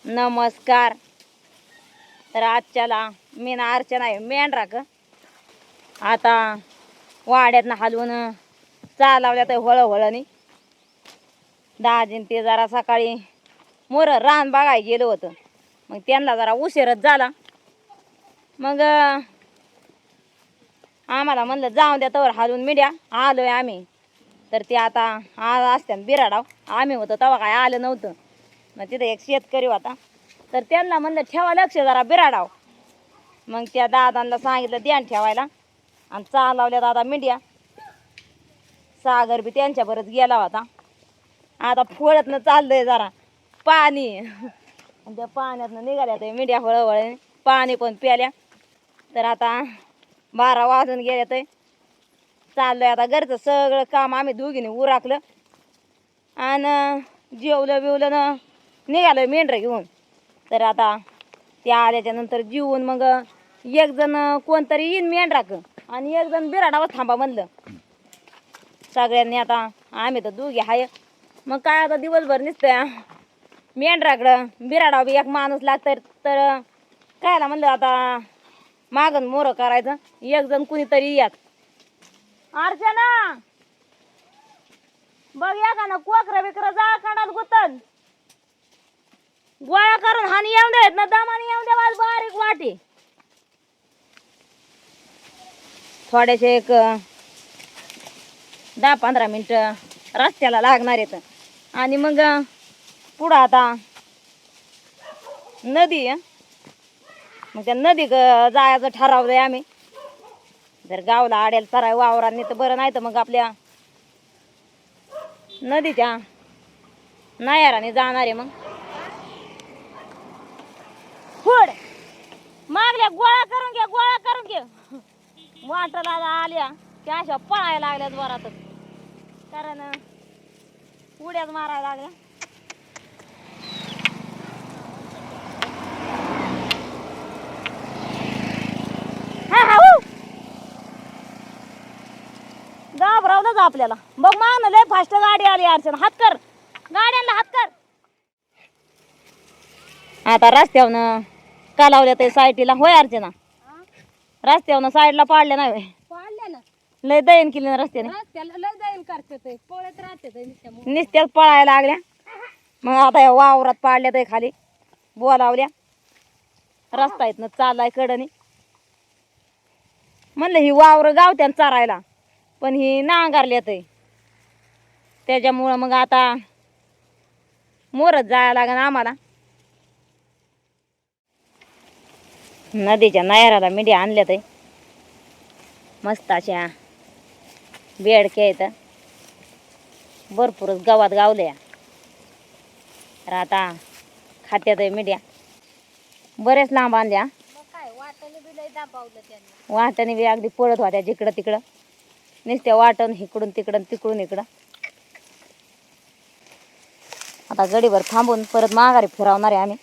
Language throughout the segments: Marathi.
नमस्कार. तर आजच्याला मी ना अर्चना आहे मेंढरा का आता वाड्यातनं हलवून चालवल्या तर हळूहळूनी दाजीन ते जरा सकाळी मोर रान बघाय गेलो होतं. मग त्यांना जरा उशीरच झाला. मग आम्हाला म्हणलं जाऊन द्या तवर हलवून मिड्या आलोय आम्ही. तर ते आता आज असत्यान बिराडाव आम्ही होतो तेव्हा काय आलं नव्हतं. मग तिथे एक शेतकरी होता तर त्यांना म्हणलं ठेवा लक्ष जरा बिराडाव. मग त्या दादांना सांगितलं ध्यान ठेवायला आणि चालवल्या दादा मिंड्या. सागर बी त्यांच्याबरोबर गेला होता. आता फोडतनं चाललंय जरा पाणी आणि त्या पाण्यातनं निघाल्या ते मिंड्या हळूहळू पाणी पण प्याल्या. तर आता 12 वाजून गेले तर चाललंय आता घरचं सगळं काम आम्ही दोघीने उराकलं आणि जेवलं बिवलं ना निघालं मेंढरं घेऊन. तर आता ते आल्याच्या नंतर जेवून मग एक जण कोणतरी येईन मेंढराक आणि एक जण बिराडावर थांबा म्हणलं. सगळ्यांनी आता आम्ही तर दोघी हाय. मग काय आता दिवसभर नुसतं मेंढराकडं बिराडावर बी एक माणूस लागतं. तर कायला म्हणलं आता मागून मोरं करायचं एक जण कुणीतरी यात. अर्चना बघ या का ना कोकरं बिकरं जाळ काढाल गुतन गोळा करून हानी येऊन देत ना दमाने येऊन द्या बारीक वाटी. थोडेसे एक 10-15 मिनिटं रस्त्याला लागणार आहेत. आणि मग पुढं आता नदी आहे. मग त्या नदी जायचं ठरवलंय आम्ही. जर गावला आड्याला चराय वावरांनी तर बरं नाही तर मग आपल्या नदीच्या नायाराने जाणार आहे. मग फुड मागल्या गोळा करून घे वाटला आल्या त्या अशा पळायला लागल्यात वरातच. कारण उड्याच मारायला लागल्या. घाबरवलंच आपल्याला. बघ मान लय फास्ट गाडी आली अर्चना हात कर गाड्यांना हात कर. आता रस्त्यावरनं कालावल्या ते साईडला होय अर्चना रस्त्यावरनं साईडला पाडल्या नाही पाडल्या ना लय दयन केली ना रस्त्याने. रस्त्याला लय जाईल करते पळत राहते नुसत्याच पळायला लागल्या. मग आता या वावरात पाडल्या तर खाली बोलावल्या रस्ता आहेत ना चाललाय कडनी. म्हणलं ही वावर गावत्यान चारायला पण ही नांगारल्यात त्याच्यामुळं मग आता मोरच जायला लागेल आम्हाला. नदीच्या नायराला मिड्या आणल्यात मस्त अशा बेडक्या आहेत. भरपूरच गावात गावल्या. तर आता खात्यात मिड्या बरेच लांब आणल्या. वाटाने बी अगदी पळत होत्या जिकडं तिकडं नुसत्या वाटण इकडून तिकडं तिकडून इकडं. आता गडीभर थांबून परत माघारी फिरवणार आहे आम्ही.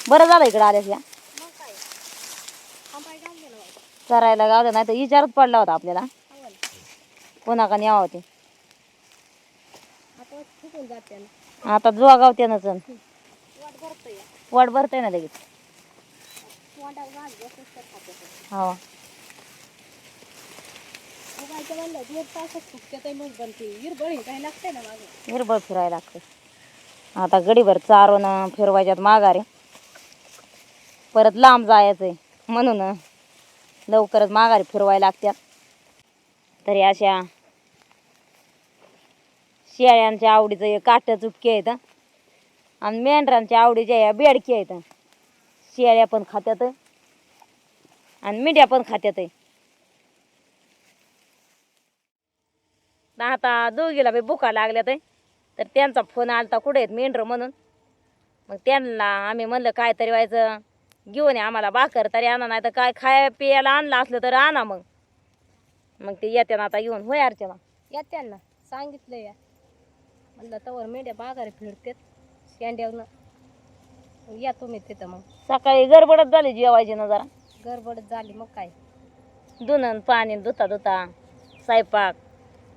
बरं झालं इकडं आल्यास या चरायला गावल्या नाही तर विचारच पडला होता आपल्याला कोणाका न्यावा होते. आता जुआ गावत्यानच वाट भरतय ना लगेच. हो हिरबळ फिरायला लागते. आता गडीभर चारून फिरवायच्यात माघारी परत लांब जायचंय म्हणून लवकरच माघारी फिरवायला लागत्यात. तरी अशा शेळ्यांच्या आवडीचं हे काट चुटके आहेत आणि मेंढरांच्या आवडीच्या या बेडकी आहेत. शेळ्या पण खात्यात आणि मिड्या पण खात्यात. आता दोघीला बी भुका लागल्यात तर त्यांचा फोन आलता कुठे आहेत मेंढर म्हणून. मग त्यांना आम्ही म्हणलं काहीतरी व्हायचं घेऊन ये आम्हाला भाकर तरी आणा नाही तर काय खाय पियाला आणलं असलं तर आणा. मग ते येते ना आता घेऊन होय अर्चना येत्या ना सांगितलं या म्हणलं तवर मेंढ्या माघारी फिरतेत शेंड्यावरनं या तुम्ही तिथं. मग सकाळी गडबडच झाली जेवायची ना जरा गडबडच झाली. मग काय धुणं पाणी धुता स्वयंपाक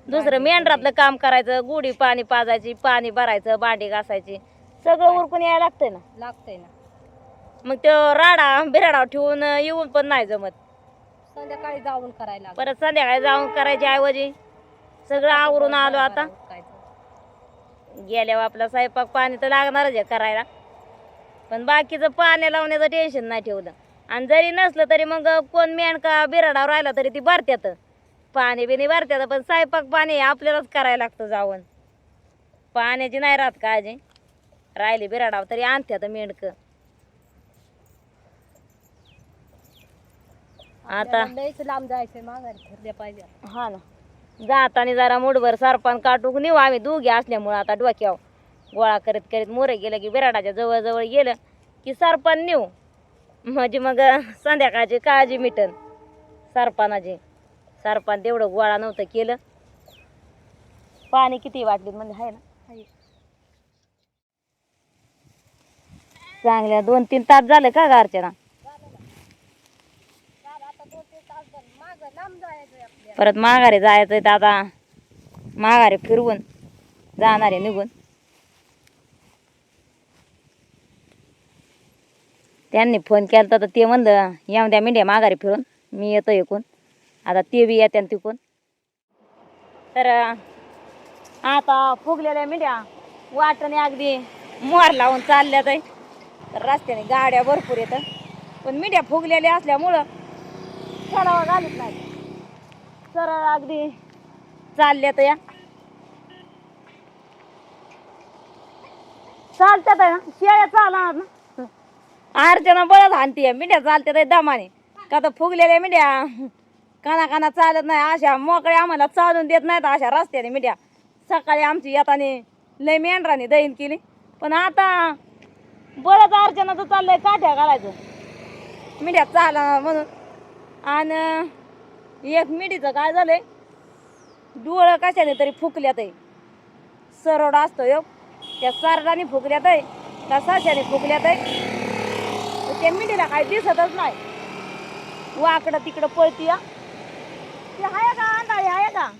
दुसरं मेंढरातलं काम करायचं. गुढी पाणी पाजायची पाणी भरायचं भांडी घासायची सगळं उरकून यायला लागतंय ना. लागतंय ना. मग तो राडा बिराडा ठेवून येऊन पण नाही जमत. संध्याकाळी जाऊन करायला लागतं. परत संध्याकाळी जाऊन करायच्या ऐवजी सगळं आवरून आलो आता. गेल्यावर आपला स्वयंपाक पाणी तर लागणारच आहे करायला, पण बाकीचं पाणी लावण्याचं टेन्शन नाही ठेवलं. आणि जरी नसलं तरी मग कोण मेंढका बिराडावर राहिला तरी ती भरत्यात, पाणी बिणी भरत्यात. पण स्वयंपाक पाणी आपल्यालाच करायला लागतं जाऊन. पाण्याची नाही राहत काळजी. राहिली बिराडावर तरी आणत्यात मेंढक. आता लयच लांब जायचंय, माघारी फिरल्या पाहिजे. हा ना, जाताना जरा मुठभर सरपण काटूक नेऊ आम्ही दोघे असल्यामुळं. आता डोक्यावर गोळा करीत करीत मोरे गेलं की बिराडाच्या जवळ गेलं की सरपण नेऊ, म्हणजे मग संध्याकाळची काळजी मिटन सरपणाची. सरपण तेवढं गोळा नव्हतं केलं. पाणी किती वाटलीत म्हणजे आहे ना. चांगल्या 2-3 तास झाले का गारच्या. परत माघारी जायचंय तर आता माघारी फिरवून जाणार आहे निघून. त्यांनी फोन केला तर ते म्हणलं येऊन द्या मेंढ्या माघारी फिरून, मी येतो इकून. आता ते बी येत्या तिकून. तर आता फुगलेल्या मेंढ्या वाटणे अगदी मोर लावून चालल्यात आहे. तर रस्त्याने गाड्या भरपूर येतात, पण मेंढ्या फुगलेल्या असल्यामुळं चढावा घालत नाही, सरळ अगदी चालल्यात या. चालतात आहे ना, शेळ्या चालणार ना. अर्चना बळच हाणतीये, मेंढ्या चालतात दमाने. का तर फुगलेल्या मेंढ्या काना चालत नाही. अशा मोकळ्या आम्हाला चालून देत नाहीत अशा रस्त्याने मेंढ्या. सकाळी आमची येताने लय मेंढराने दैन केली, पण आता बळच अर्चनाचं चाललंय काठ्या घालायचं मेंढ्या चालणार म्हणून. आणि एक मिठीचं काय झालंय, डोळं कशाने तरी फुकल्यात आहे. सरड असतो योग, त्या सरडाने फुकल्यात आहे का साशाने फुकल्यात आहे, त्या मिठीला काही दिसतच नाही. वाकडं तिकडं पळती या. ते आहे का अंधाळी आहे का,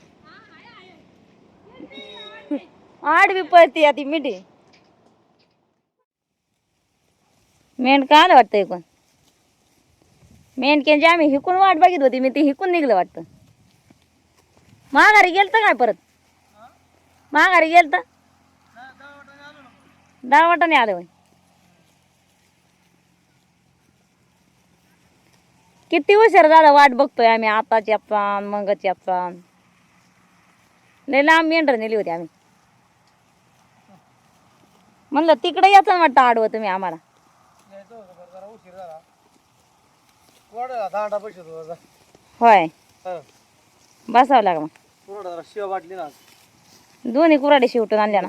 आडवी पळती या ती मिठी. मेंढका आलं वाटतं इकून. मेंढक्यांची आम्ही हिकून वाट बघित होती, मी ते हिकून निघलं वाटतं. माघारी गेलत काय परत, माघारी गेलत 10 वाटाने आलं होय. किती उशीर झाला वाट बघतोय आम्ही. आताची आपसान मंगची आपसान लय लांब मेंढर नेली होती आम्ही. म्हणलं तिकडे याचं वाटतं आडवं तुम्ही आम्हाला. होय बसावं लागलं. दोन्ही कुराडे शिवटून आणल्या ना.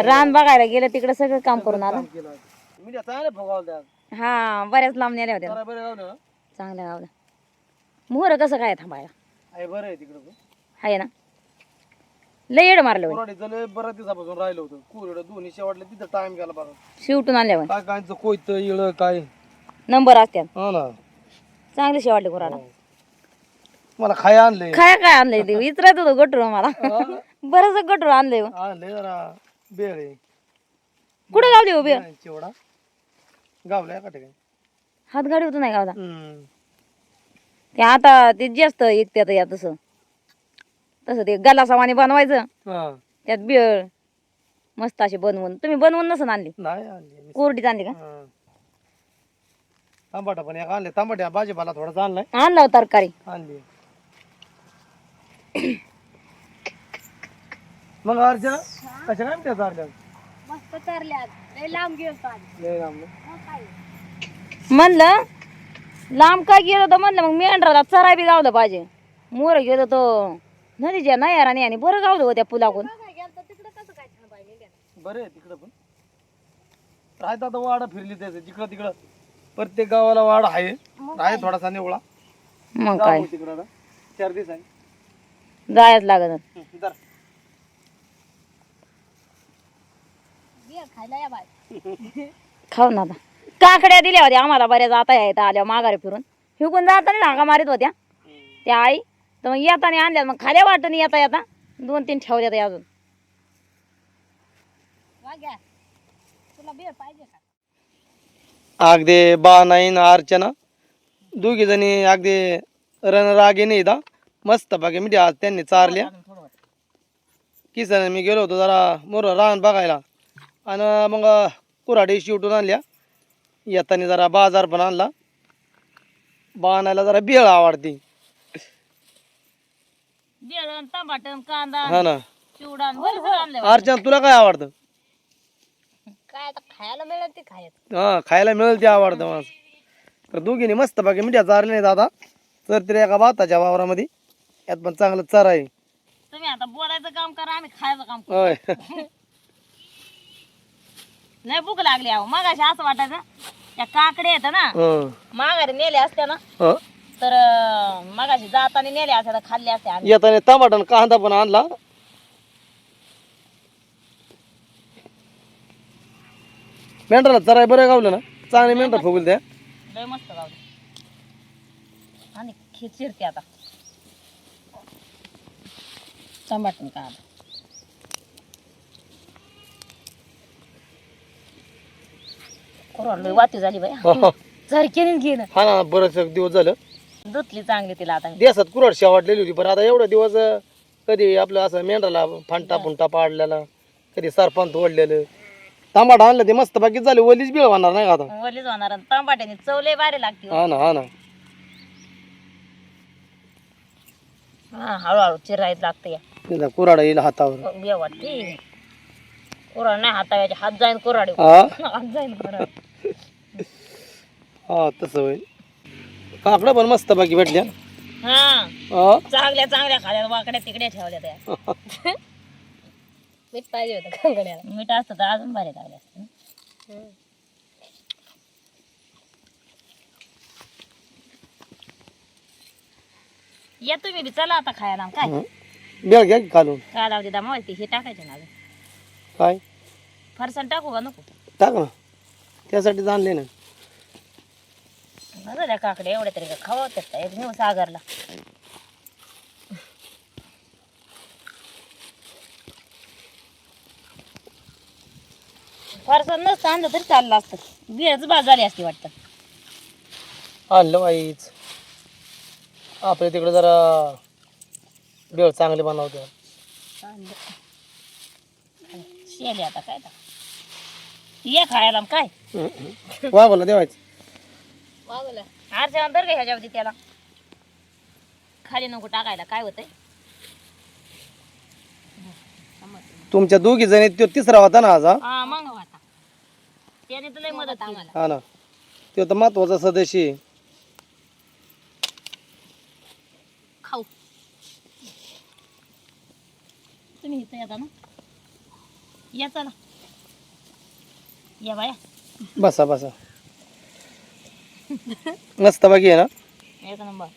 रान बघायला गेलं तिकडे सगळं काम करून आलं. हा बऱ्याच लांब नेल्या होत्या. चांगल्या गावला. मोहर कसं काय थांबायला आहे ना. लय येड मारलं होय. बऱ्याच दिवसापासून राहिलं होतं. कुरड दोन्ही शेवटले तिथं टाइम गेला बघा. शिवटून आणल्यावर काय कायचं कोयत इळ काय नंबर असत्यात. हो ना, चांगले शेवाटले कुराडा. मला खाय आणले. काय काय आणलंय ते विचारायचं होतं गटूळ मला. बरंच गटूळ आणलंय. आणले जरा बेळे. कुठं गावली हो बेळ. चिवडा गावलाय का ठिकाणी. हातगाडी होतं नाही गावला. ते आता ते जास्त ऐकत्यात या तसं तसं ते गलासावाने बनवायचं, त्यात बेळ मस्त अशी बनवून. तुम्ही बनवून नसन आणली, नाही आणली कोरडीच आणली का. तांबाटा पण एक आणले. तांबाट्या भाजीपाला थोडासा आणलाय. आणला हो तरकारी आणली. मग अर्चना कशा काय म्हणते अर्चना. मस्त तरल्या लय लांब गेलो लय लांब. म्हणलं लांब काय गेलो तर म्हणलं मग मेंढराला चराय बी गावलं पाहिजे. मोर गेलो तो नदीच्या नयाराने आणि बरं गावलं हो त्या पुलाकून. तिकडं कसं काय थांबायला. बरं आहे तिकडं पण राहत. आता वाडा फिरली त्याचं जिकडं तिकडं प्रत्येक गावाला वाडा आहे. आहे थोडासा निवळा. मग काय तिकडं 4 दिवस आहे जायच लागत. खायला या बाय. खाऊ ना आता. काकड्या दिल्या होत्या आम्हाला बऱ्याच आता यायला आल्या माघारी फिरून. हिकून जाताना ढाका मारित होत्या त्या आई. तर मग येताना आणल्या. मग खाल्या वाटत नाही येता 2-3 ठेवल्यात अजून. बिळ पाहिजे का अगदी बा नाही ना अर्चना दोघी जणी अगदी रणरागे नाही दा मस्त बाकी म्हणजे आज त्यांनी चारल्या किसन मी गेलो होतो जरा मोर रान बघायला आणि मग कुऱ्हाडी शिवटून आणल्या येताना जरा बाजार पण आणला बाणायला जरा बिळ आवडती बेसन टमाटर कांदा हा ना चिवडा बरं आणले अर्चना तुला काय आवडतं काय आता खायला मिळेल ते खायचं हा खायला मिळेल ते आवडतं माझं तर दोघींनी मस्त बाकी मिठ्या चारले नाही दादा तर तरी एका भाताच्या वावरामध्ये यात पण चांगलं चर आहे तुम्ही आता बोलायचं काम करा आम्ही खायचं काम करू होय लय भूक लागली अहो मगाशी असं वाटायचं त्या काकडे येतं ना हं. माघारी नेले असते ना हं. तर मगाशी जाताना नेले असते तर खाल्ले असते आम्ही. येताना टमाटर आणि कांदा पण आणला मेंढराला चराय बरं गावलं ना चांगले मेंढर फुगल त्या लय मस्त गावले आणि खिचिरते आता टमाटर कांदा लय वाती झाली बाई जर केली घेणं हा ना बरंच दिवस झालं धुतली चांगली तिला आता देसात कुराड शेवाटलेली होती पण आता एवढं दिवस कधी आपलं असं मेंढराला फांटा फुंटा पाडलेला कधी सरपंच ओढलेलं तांबाट आणलं ते मस्त बाकी झाले ओलीच बिळ होणार नाही का आता वलीच होणार आणि टमाट्याने चव लय भारी लागते हो. हा ना हा ना हा हळूहळू चिरायच लागते या तिला कुराड येईल हातावर बिया वाटते कोराड नाही हाताव्याचे हात जाईन कोराडे हा हात जाईन कोराड हा तसं होईल काकडं पण मस्त बाकी भेटल्या हा हा चांगल्या चांगल्या खाल्या वाकड्या तिकडे ठेवल्या त्या मीठ पाहिजे होतं कंगण्याला मीठ असतं तर अजून भारी लागले असते या तुम्ही बी चला आता खायला काय बिळ घ्या की काढून काय लावते दमा हे टाकायचे ना अजून काय फरसाण टाकू का नको टाक ना त्यासाठीच आणले ना बरं त्या काकडे एवढ्या तरी का खावा त्यात एक नेऊ सागरला फरसाण नसतं आणलं तरी चाललं असतं बियाच बाद झाली असती वाटतं आणलं वाईच आपल्या तिकडे जरा बिळ चांगले बनवते शेले आता काय तर ये खायला मग काय वागवला देवायचं वागला आरच्या नंतर काय ह्याच्यावरती त्याला खाली नको टाकायला काय होतंय तुमच्या दोघी जणी तो तिसरा होता ना आज हा हा मग आता त्याने तर लय मदत आम्हाला हा ना तो तर महत्वाचा सदस्य आहे खाऊ तुम्ही इथं येता ना या चला या बाया बसा बसा मस्त बाकी आहे ना एक नंबर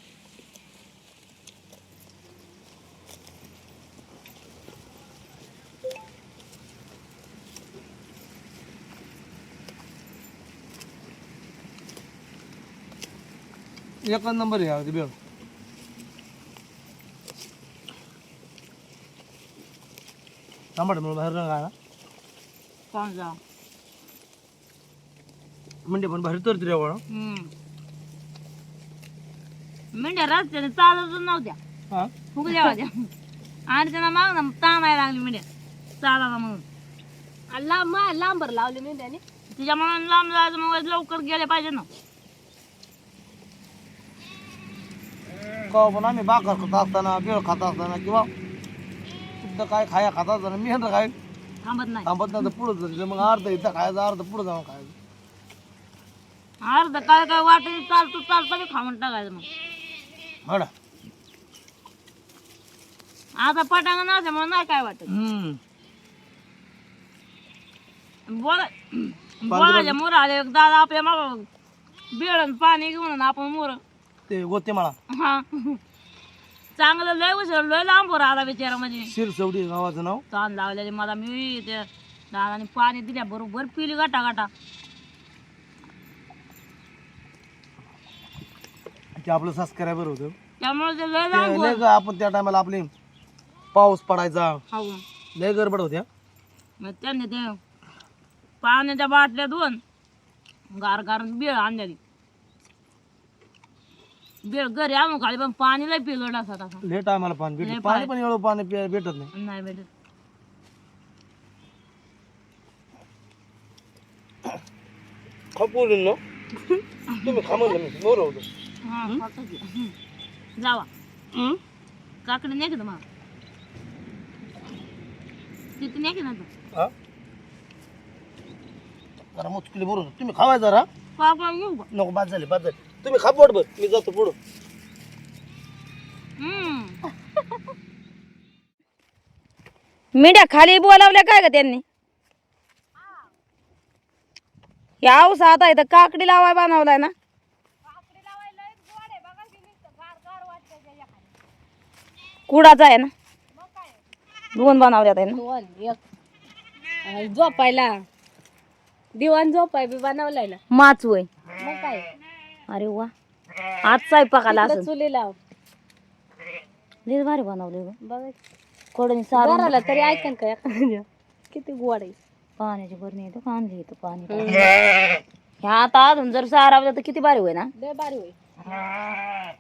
एकच नंबर आहे अगदी बिळ टमाटर म्हणून बाहेर रंग आला कोण जा म्हणजे पण बाहेर तर तुझ्यावर मेंढ्या रस्त्याने चालतच नव्हत्या हा फुगल्या होत्या आणि त्यांना माग ना ताणायला लागली मेंढ्या चालायला म्हणून आणि लांबर लावले मी त्याने तिच्या म्हणून लांब जायचं मग लवकर गेले पाहिजे ना का पण आम्ही भाकर खात असताना बिळ खात असताना किंवा शुद्ध काय खाया खात असताना मी म्हणतो काय थांबत नाही थांबत नाही तर पुढं जायचं मग अर्ध इथं खायचं अर्ध पुढं जाऊन खायचं अर्ध काय काय वाटेल चालतो चालतो बी खाऊन टाकायचं मग हो ना आता पटांग नसल्यामुळे नाही काय वाटत बोलायच्या मोर आले दादा आपल्या माग बिळ पाणी घेऊन आपण मोर ते गोते मला हा चांगलं लय उशीर लय लांबवर आला बिचारा म्हणजे शिरसवडी गावाचं नाव ताण लावलेले मला मी त्या दादाने पाणी दिल्या बरोबर पिली गाटा गाटा ते आपलं सबस्क्रायबर होतं त्यामुळे ते लय ते लांब लय आपण त्या टायमाला आपले पाऊस पडायचा खाऊ लय गडबड होत्या मग त्यांनी ते पाण्याच्या बाटल्या दोन गार गार बिळ आणलेली बिळ घरी आणून खाली पण पाणी लय पिलड असतात आता लेट आम्हाला पाणी लय भेटत पाणी पण एवढं पाणी भेटत नाही नाही भेटत खपून ना तुम्ही खा म्हणलं मी मोर होतो हा खातो की. जावा काकडे नाही का मग तिथे नाही की ना हा जरा मुचकिली बरोबर तुम्ही खावाय जरा काकडे घेऊ का नको बाद झाले तुम्ही खा पोट बर मी जातो पुढं मीडिया खाली बोलावल्या काय का त्यांनी यावस आता इथं काकडी लावाय बनवलाय ना कुडाचा आहे ना दोन बनवल्यात आहे ना दोन एक झोपायला दिवाण झोपाय बी बनवलाय ना माच वय मग काय अरे वा आज स्वयंपाकाला तिकडं असं चुली लाव लय भारी बनवले ग बघा कोडणी सारून घराला तरी ऐकन का एखाद्या किती गोड आहे पाण्याची बरणी येतो का आणली इथं पाणी ह्या आता अजून जर सारावलं तर किती भारी होय ना लय भारी होईल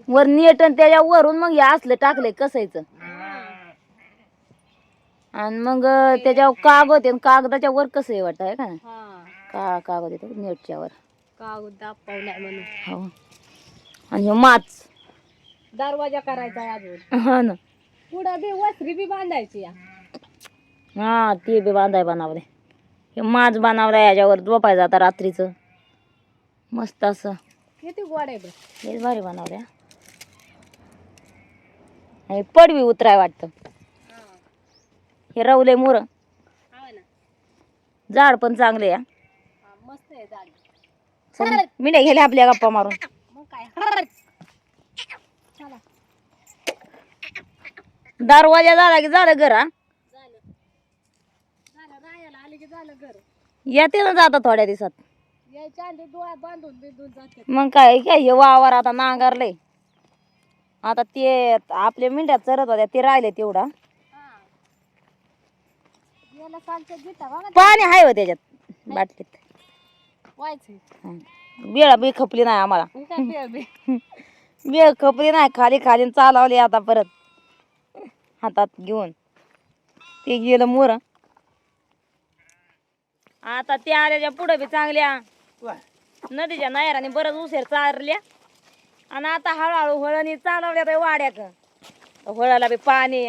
वर नेट आणि त्याच्या वरून मग हे असलं टाकलंय कसायचं आणि मग त्याच्यावर कागद आहे आणि कागदाच्या वर कसं आहे वाटतं आहे का ना हा कागद येतो नेटच्या वर कागद दापावलाय म्हणून हो आणि हे माच दरवाजा करायचा आहे अजून हा ना पुढं बी वसरी बी बांधायची या हा ते बी बांधाय बनवले हे माच बनवलाय याच्यावर झोपायचं आता रात्रीचं मस्त असं किती गोड आहे बघ हेच भारी बनवल्या आणि पडवी उतराय वाटतं हे रवले मोर हा ना झाड पण चांगले या हा, मस्त आहे झाड मिठ्या गेले आपल्या गप्पा मारून मग काय चला दरवाजा झाला की झालं घर हा झालं झालं राहायला आले की झालं घर येते ना जाता थोड्या दिवसात यायच्या आधी डोळ्या बांधून बिंदून जाते मग काय हे वावर आता नांगरले आता ते आपल्या मिंड्यात चरत होत्या ते राहिले तेवढा हा याला सांगते गीता बघा पाणी आहे हो त्याच्यात बाटलीत व्हायचं बेळा बी खपली नाही आम्हाला काय पिया बी बेळ खपली नाही खाली खाली चालवली आता परत हातात घेऊन ते गेलं मोर आता ते आल्याच्या पुढे बी चांगल्या नदीच्या नायराने बरंच उशीर चारल्या आणि आता हळूहळू हळणी चालवल्या बाई वाड्याक हळाला बी पाणी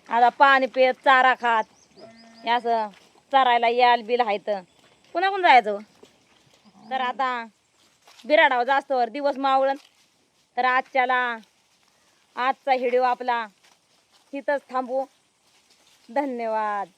आता पाणी पित चारा खात हे असं चरायला याल बिल हायत पुन्हा कोण जायचं तर आता बिराडाव जास्तवर दिवस मावळण तर आजचा व्हिडिओ आपला तिथंच थांबू धन्यवाद.